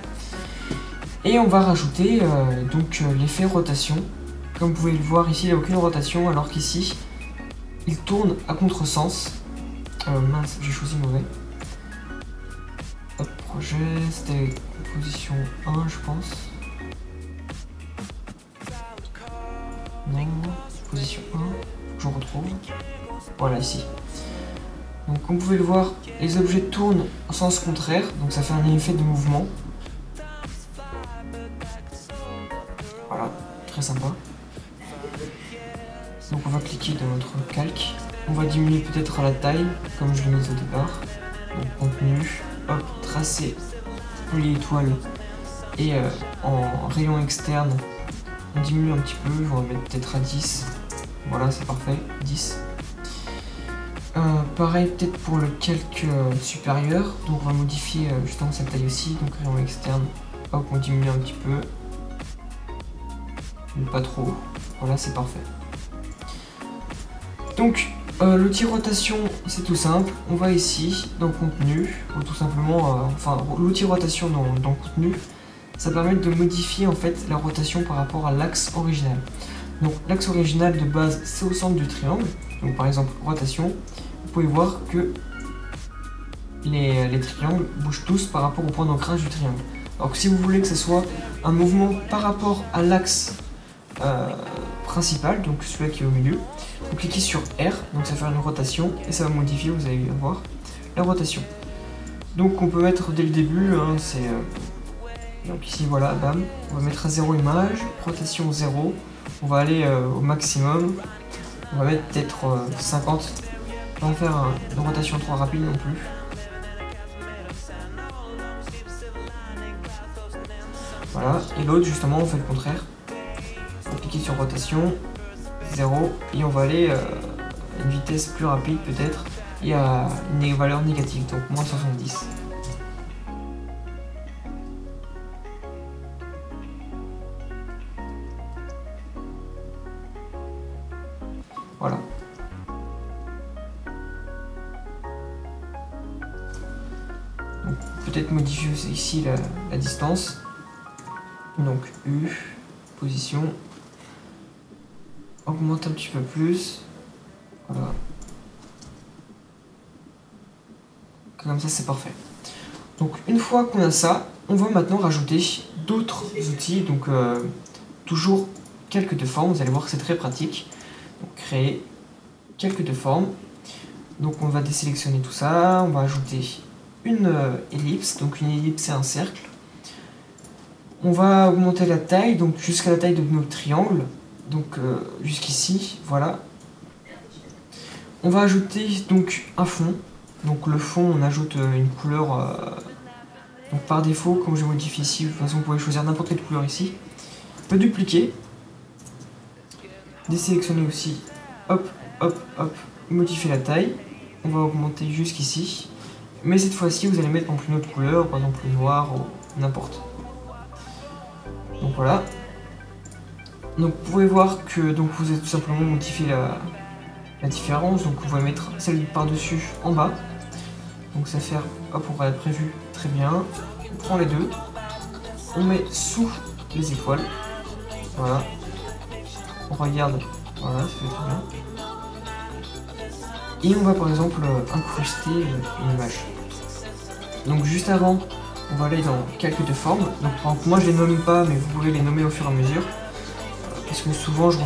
Et on va rajouter donc l'effet rotation. Comme vous pouvez le voir ici, il n'y a aucune rotation, alors qu'ici il tourne à contresens. Mince, j'ai choisi mauvais. Hop, projet, c'était composition 1 je pense. Non, position 1, je retrouve. Voilà ici. Donc comme vous pouvez le voir, les objets tournent en sens contraire, donc ça fait un effet de mouvement. Voilà, très sympa. Donc on va cliquer dans notre calque. On va diminuer peut-être la taille, comme je l'ai mis au départ. Donc contenu, hop, tracé, polyétoile et en rayon externe, on diminue un petit peu, on va mettre peut-être à 10. Voilà, c'est parfait, 10. Pareil peut-être pour le calque supérieur, donc on va modifier justement cette taille aussi, donc rayon externe, hop, on diminue un petit peu, mais pas trop, voilà c'est parfait. Donc l'outil rotation c'est tout simple, on va ici dans contenu, ou tout simplement, enfin l'outil rotation dans contenu, ça permet de modifier en fait la rotation par rapport à l'axe original. Donc l'axe original de base c'est au centre du triangle, donc par exemple rotation. Vous pouvez voir que les triangles bougent tous par rapport au point d'ancrage du triangle. Alors que si vous voulez que ce soit un mouvement par rapport à l'axe principal, donc celui qui est au milieu, vous cliquez sur R, donc ça fait une rotation, et ça va modifier, vous allez voir, la rotation. Donc on peut mettre dès le début, hein, donc ici voilà, bam, on va mettre à 0 image, rotation 0, on va aller au maximum, on va mettre peut-être 50. On va faire une rotation trop rapide non plus. Voilà, et l'autre justement on fait le contraire. On va cliquer sur rotation, 0, et on va aller à une vitesse plus rapide peut-être, et à une valeur négative, donc moins 70. Voilà. Peut-être modifier ici la distance. Donc U, position. Augmente un petit peu plus. Voilà. Comme ça c'est parfait. Donc une fois qu'on a ça, on va maintenant rajouter d'autres outils. Donc toujours calque de forme, vous allez voir que c'est très pratique. créer quelques deformes. Donc on va désélectionner tout ça, on va ajouter une ellipse, donc une ellipse c'est un cercle. On va augmenter la taille, donc jusqu'à la taille de notre triangle, donc jusqu'ici, voilà. On va ajouter donc un fond, donc le fond on ajoute une couleur donc par défaut, comme je modifie ici, de toute façon vous pouvez choisir n'importe quelle couleur ici. On peut dupliquer, désélectionner aussi, hop, hop, hop, modifier la taille. On va augmenter jusqu'ici, mais cette fois-ci vous allez mettre une autre couleur, par exemple le noir ou n'importe. Donc voilà. Donc vous pouvez voir que donc vous avez tout simplement modifié la différence. Donc vous pouvez mettre celle par-dessus en bas. Donc ça fait, hop, on va être prévu très bien. On prend les deux, on met sous les étoiles. Voilà. On regarde, voilà, ça fait très bien. Et on va par exemple incruster une image. Donc juste avant, on va aller dans calque de forme. Donc par exemple, moi je les nomme pas, mais vous pouvez les nommer au fur et à mesure. Parce que souvent je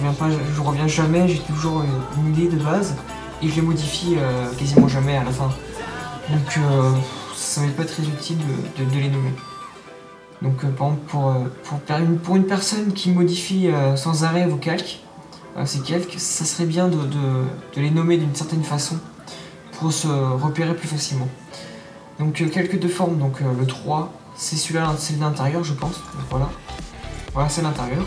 reviens jamais, j'ai toujours une idée de base et je les modifie quasiment jamais à la fin. Donc ça n'est pas très utile de les nommer. Donc par exemple pour une personne qui modifie sans arrêt vos calques, ces calques, ça serait bien de les nommer d'une certaine façon pour se repérer plus facilement. Donc calque de forme, donc le 3, c'est celui-là, c'est l'intérieur je pense. Donc voilà c'est l'intérieur.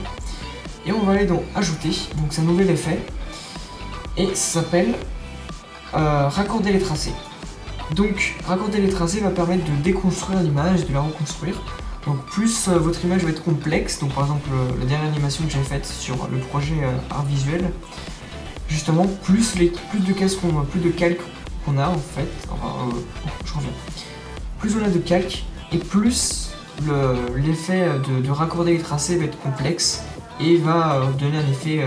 Et on va aller dans ajouter, donc c'est un nouvel effet. Et ça s'appelle raccorder les tracés. Donc raccorder les tracés va permettre de déconstruire l'image et de la reconstruire. Donc plus votre image va être complexe, donc par exemple la dernière animation que j'ai faite sur le projet art visuel, justement plus de calques qu'on a en fait, enfin je reviens, plus on a de calques et plus l'effet de raccorder les tracés va être complexe et va donner un effet,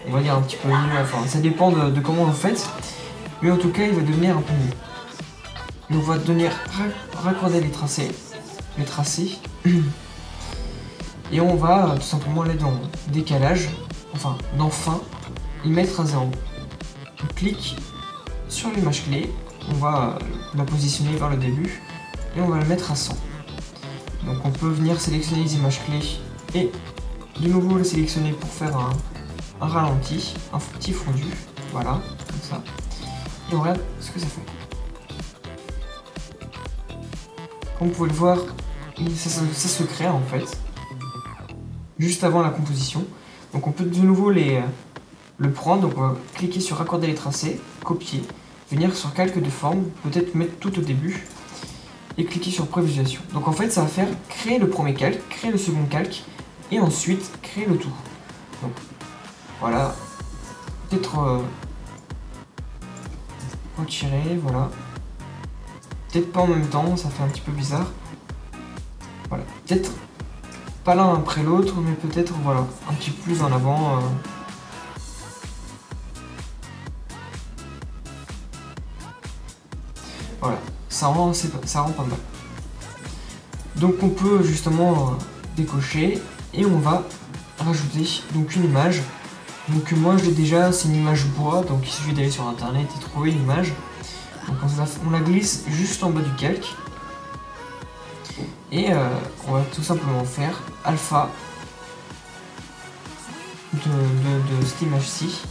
on va dire un petit peu mieux, enfin ça dépend de comment vous le faites, mais en tout cas il va devenir un peu mieux. Donc on va devenir raccorder les tracés, et on va tout simplement aller dans décalage, enfin dans fin, y mettre à 0. On clique sur l'image clé, on va la positionner vers le début et on va la mettre à 100. Donc on peut venir sélectionner les images clés et de nouveau le sélectionner pour faire un ralenti, un petit fondu, voilà, comme ça. Et on regarde ce que ça fait. Comme vous pouvez le voir, ça se crée en fait, juste avant la composition. Donc on peut de nouveau le prendre, donc on va cliquer sur raccorder les tracés, copier, venir sur calque de forme, peut-être mettre tout au début, et cliquer sur prévisualisation. Donc en fait ça va faire créer le premier calque, créer le second calque, et ensuite créer le tout. Donc voilà, peut-être retirer, voilà. Peut-être pas en même temps, ça fait un petit peu bizarre. Voilà, peut-être pas l'un après l'autre, mais peut-être voilà, un petit peu plus en avant. Voilà, ça rend pas mal. Donc on peut justement décocher et on va rajouter donc une image. Donc moi je l'ai déjà, c'est une image bois, donc il suffit d'aller sur internet et trouver une image. Donc on la glisse juste en bas du calque. Et on va tout simplement faire alpha de cette image-ci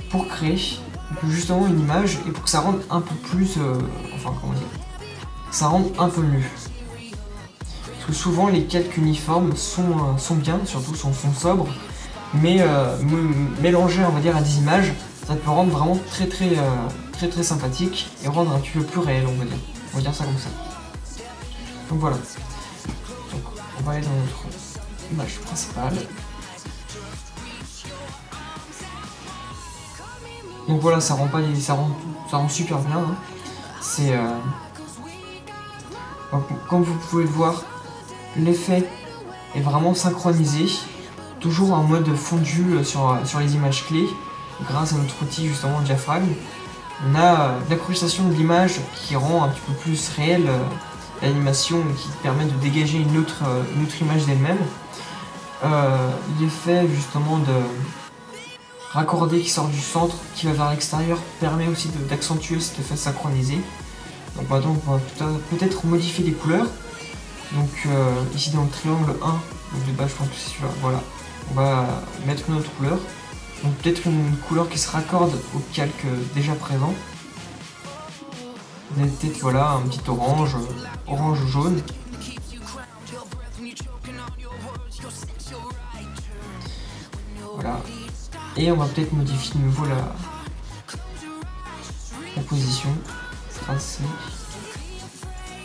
pour créer justement une image et pour que ça rende un peu plus, enfin comment dire, ça rende un peu mieux. Parce que souvent les calques uniformes sont bien, surtout sont sobres, mais mélangés on va dire à des images, ça peut rendre vraiment très sympathique et rendre un petit peu plus réel on va dire ça comme ça. Donc voilà, donc, on va aller dans notre image principale. Donc voilà, ça rend super bien. Hein. C'est comme vous pouvez le voir, l'effet est vraiment synchronisé, toujours en mode fondu sur les images clés, grâce à notre outil justement diaphragme. On a l'accrochation de l'image qui rend un petit peu plus réelle l'animation et qui permet de dégager une autre image d'elle-même. L'effet justement raccordé qui sort du centre, qui va vers l'extérieur, permet aussi d'accentuer cet effet synchronisé. Donc maintenant on va peut-être modifier les couleurs. Donc ici dans le triangle 1, donc de base je pense que c'est celui-là, voilà. On va mettre une autre couleur. Donc peut-être une couleur qui se raccorde au calque déjà présent. Peut-être voilà un petit orange, orange jaune. Voilà. Et on va peut-être modifier de nouveau la position. Tracé.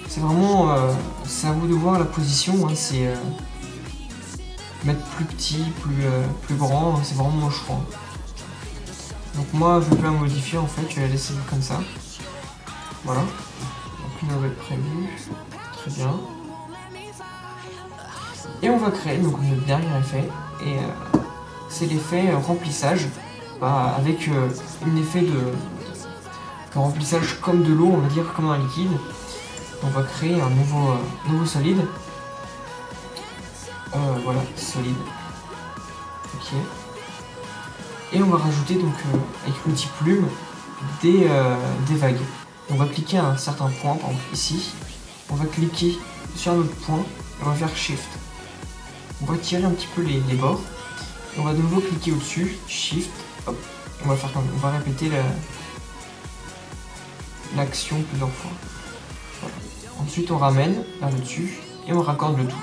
C'est vraiment, c'est à vous de voir la position. Hein, c'est mettre plus petit, plus grand. C'est vraiment mon choix. Donc moi, je vais pas modifier en fait. Je vais la laisser comme ça. Voilà. Donc une nouvelle prévue. Très bien. Et on va créer donc le dernier effet. Et c'est l'effet remplissage. Avec un effet de remplissage comme de l'eau, on va dire, comme un liquide. On va créer un nouveau solide. Voilà, solide. Ok. Et on va rajouter donc avec l'outil plume des vagues. On va cliquer à un certain point, par exemple ici. On va cliquer sur un autre point et on va faire Shift. On va tirer un petit peu les bords. Et on va de nouveau cliquer au-dessus, Shift. Hop. On va répéter l'action plusieurs fois. Voilà. Ensuite on ramène vers le dessus et on raccorde le tout.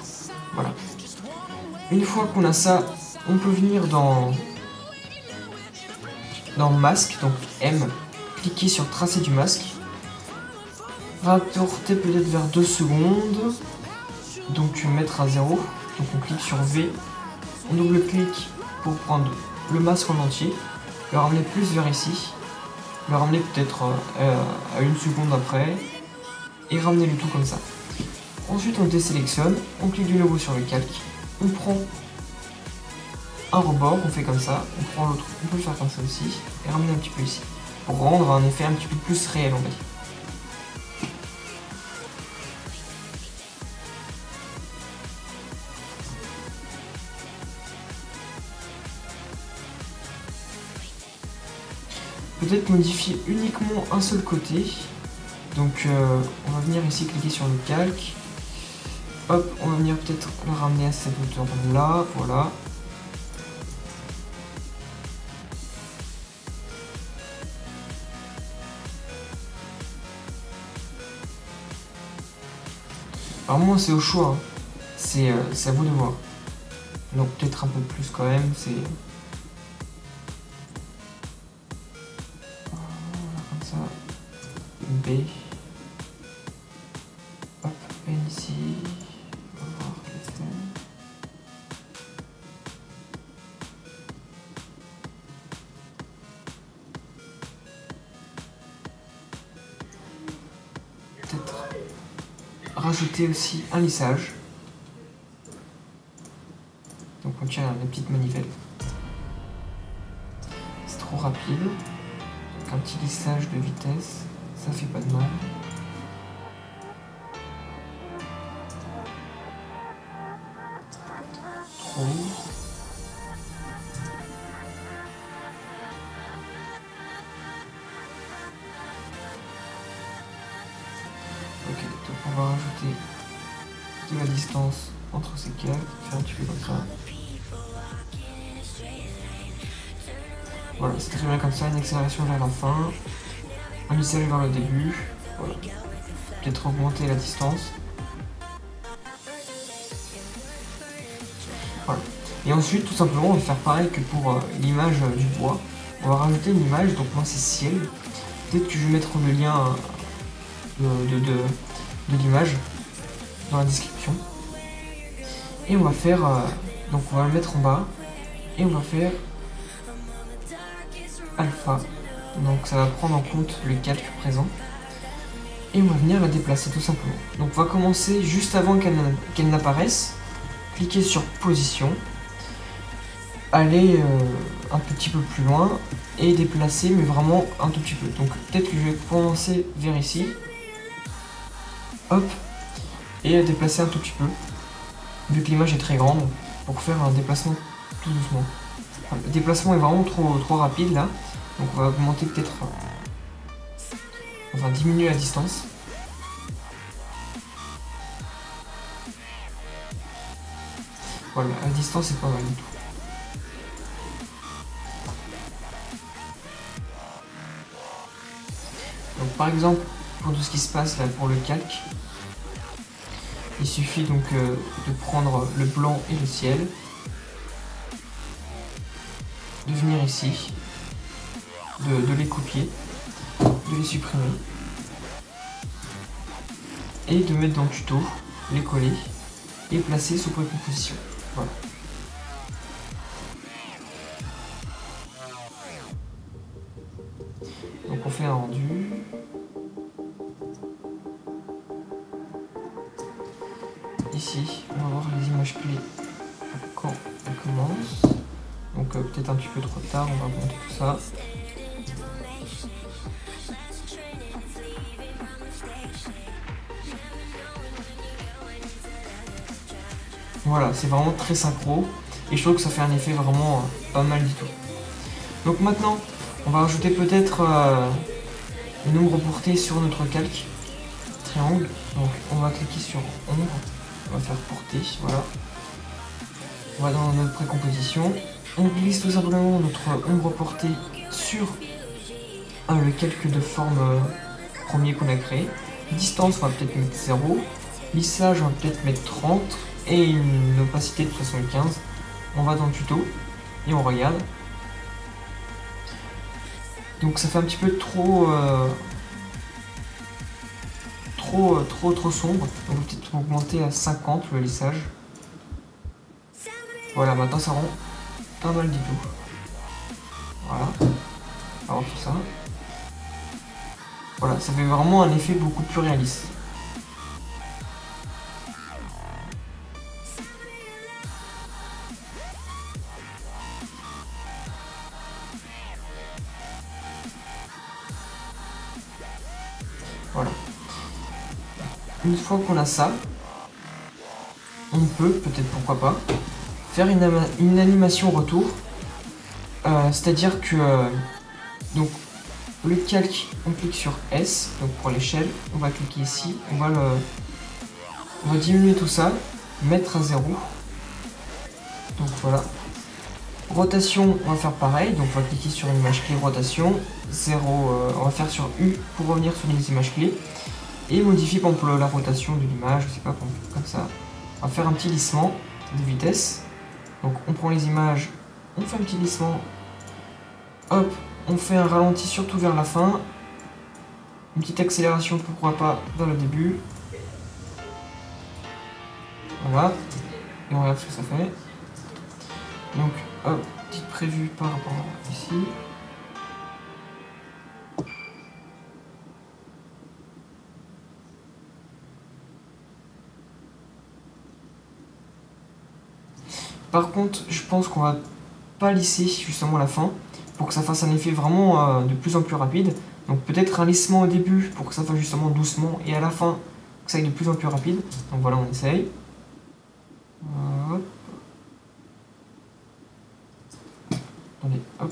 Voilà. Une fois qu'on a ça, on peut venir dans masque, donc M, cliquer sur tracer du masque, rapporter peut-être vers 2 secondes, donc mettre à 0, donc on clique sur V, on double-clique pour prendre le masque en entier, le ramener plus vers ici, le ramener peut-être à 1 seconde après, et ramener le tout comme ça. Ensuite on désélectionne, on clique de nouveau sur le calque, on prend un rebord, on fait comme ça, on prend l'autre, on peut le faire comme ça aussi, et ramener un petit peu ici, pour rendre un effet un petit peu plus réel, on va dire. Peut-être modifier uniquement un seul côté, donc on va venir ici cliquer sur le calque, hop, on va venir peut-être le ramener à cette hauteur là, voilà. Alors moi c'est au choix, hein. C'est à vous de voir. Donc peut-être un peu plus quand même, c'est... Comme ça. B. Hop, N ici. On va voir l'effet. Peut-être rajouter aussi un lissage. Donc on tient la petite manivelle. C'est trop rapide. Donc un petit lissage de vitesse, ça fait pas de mal. Trop. Ok, donc on va rajouter de la distance entre ces câbles, faire un petit peu comme ça. Voilà, c'est très bien comme ça, une accélération vers la fin, un lissage vers le début, voilà. Peut-être augmenter la distance. Voilà. Et ensuite, tout simplement, on va faire pareil que pour l'image du bois. On va rajouter une image, donc moi c'est ciel. Peut-être que je vais mettre le lien de l'image dans la description. Et on va faire, donc on va le mettre en bas, et on va faire alpha, donc ça va prendre en compte le calque présent, et on va venir la déplacer tout simplement. Donc on va commencer juste avant qu'elle n'apparaisse, cliquer sur position, aller un petit peu plus loin, et déplacer, mais vraiment un tout petit peu. Donc peut-être que je vais commencer vers ici, hop, et déplacer un tout petit peu, vu que l'image est très grande, pour faire un déplacement tout doucement. Enfin, le déplacement est vraiment trop rapide là. Donc on va augmenter peut-être... on va diminuer la distance. Voilà, la distance est pas mal du tout. Donc par exemple, pour tout ce qui se passe là pour le calque, il suffit donc de prendre le blanc et le ciel, de venir ici, de les copier, de les supprimer, et de mettre dans le tuto, les coller, et placer sous précomposition. Voilà. Donc on fait un rendu. Ici, on va voir les images clés quand elles commencent. Donc peut-être un petit peu trop tard, on va monter tout ça. Voilà, c'est vraiment très synchro et je trouve que ça fait un effet vraiment pas mal du tout. Donc maintenant, on va rajouter peut-être une ombre portée sur notre calque triangle. Donc on va cliquer sur ombre, on va faire porter, voilà. On va dans notre précomposition, on glisse tout simplement notre ombre portée sur le calque de forme premier qu'on a créé. Distance, on va peut-être mettre 0. Lissage, on va peut-être mettre 30. Et une opacité de 75. On va dans le tuto et on regarde. Donc ça fait un petit peu trop sombre. Donc on va peut-être augmenter à 50 le lissage. Voilà, maintenant ça rend pas mal du tout. Voilà. Alors tout ça. Voilà, ça fait vraiment un effet beaucoup plus réaliste. Voilà. Une fois qu'on a ça, on peut, peut-être pourquoi pas, faire une animation retour. C'est-à-dire que donc le calque, on clique sur S, donc pour l'échelle, on va cliquer ici, on va diminuer tout ça, mettre à 0. Donc voilà. Rotation, on va faire pareil, donc on va cliquer sur une image clé rotation, 0, on va faire sur U pour revenir sur les images clés, et modifier par exemple la rotation de l'image, je sais pas, comme ça. On va faire un petit lissement de vitesse, donc on prend les images, on fait un petit lissement, hop, on fait un ralenti surtout vers la fin, une petite accélération pourquoi pas dans le début, voilà, et on regarde ce que ça fait. Donc hop, petite prévue par rapport à ici. Par contre, je pense qu'on va pas lisser justement la fin pour que ça fasse un effet vraiment de plus en plus rapide. Donc peut-être un lissement au début pour que ça fasse justement doucement et à la fin que ça aille de plus en plus rapide. Donc voilà, on essaye. Hop. Attendez, hop.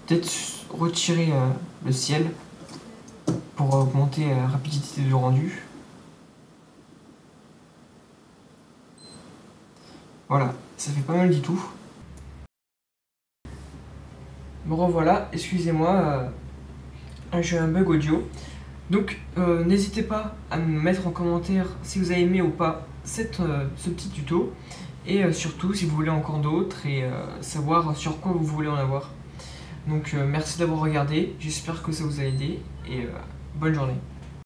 Peut-être retirer le ciel pour augmenter la rapidité du rendu. Voilà, ça fait pas mal du tout. Me revoilà, excusez-moi, j'ai un bug audio. Donc n'hésitez pas à me mettre en commentaire si vous avez aimé ou pas ce petit tuto. Et surtout si vous voulez encore d'autres et savoir sur quoi vous voulez en avoir. Donc merci d'avoir regardé, j'espère que ça vous a aidé et bonne journée.